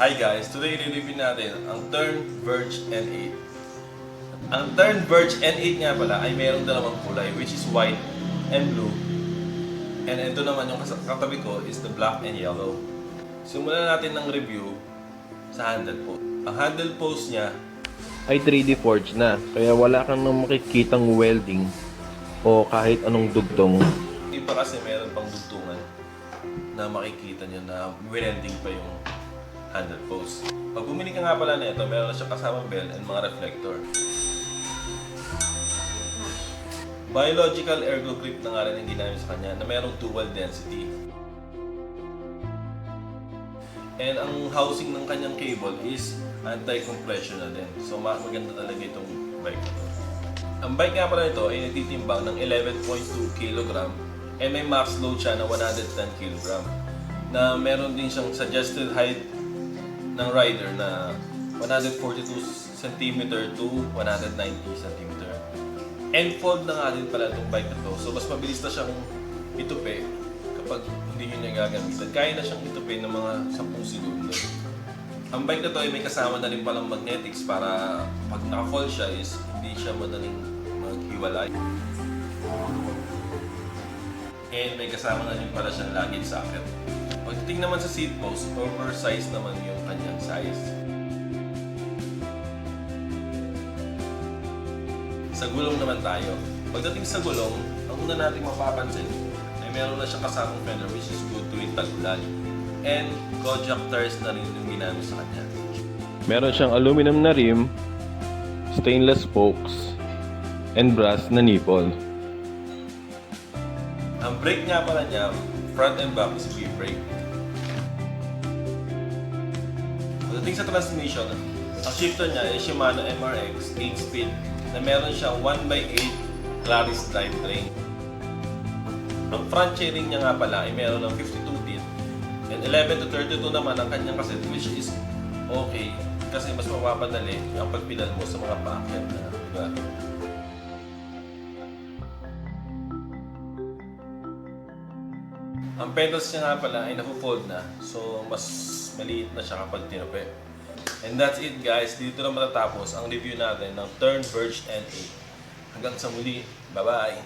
Hi guys, today i-review natin ang Tern Verge N8. Ang Tern Verge N8 nga pala ay mayroong dalawang kulay, which is white and blue. And ito naman yung katabi ko is the black and yellow. Simulan natin ng review sa handle post. Ang handle post niya ay 3D forged na, kaya wala kang nang makikitang welding o kahit anong dugtong. Iba kasi meron pang dugtungan na makikita nyo na welding pa yung handle post. Pag bumili ka nga pala na ito, meron na siya kasamang bell and mga reflector. Biological ergo grip na nga rin ang ginamit sa kanya na merong dual density. And ang housing ng kanyang cable is anti-compression na din. So maganda talaga itong bike na ito. Ang bike nga pala ito ay nagtitimbang ng 11.2 kg and may max load siya na 110 kg. Na meron din siyang suggested height ng rider na 142 cm to 190 cm. And fold na nga din pala itong bike na to. So mas mabilis na siyang itupi kapag hindi nyo niya gagamitan. Kaya na siyang itupi ng mga 10 segundo. Ang bike na to ay may kasama na rin palang magnetics para pag naka-fold siya is hindi siya madaling maghiwalay. And may kasama na rin pala siyang luggage socket. Pagdating naman sa seat post, oversized naman yung kanyang size. Sa gulong naman tayo. Pagdating sa gulong, ang una nating mapapansin ay meron na siyang kasamang fender which is good tuwing tag-ulan. And GODOX tires na rin yung ginamit sa kanya. Meron siyang aluminum na rim, stainless spokes, and brass na nipple. Ang brake nga pala niya, front and back is V-brake. Pagdating sa transmission, ang shifter niya ay Shimano MRX 8-speed na meron siyang 1x8 Claris drivetrain. Ang front chairing niya nga pala ay meron ng 52 teeth and 11 to 32 naman ang kanyang cassette, which is okay kasi mas mapapadali ang pagpedal mo sa mga paakyat na lugar. Ang pedals niya nga pala ay napo-fold na, so mas maliit na siya kapag tinupi. And that's it guys, dito na matatapos ang review natin ng Tern Verge N8. Hanggang sa muli, bye bye!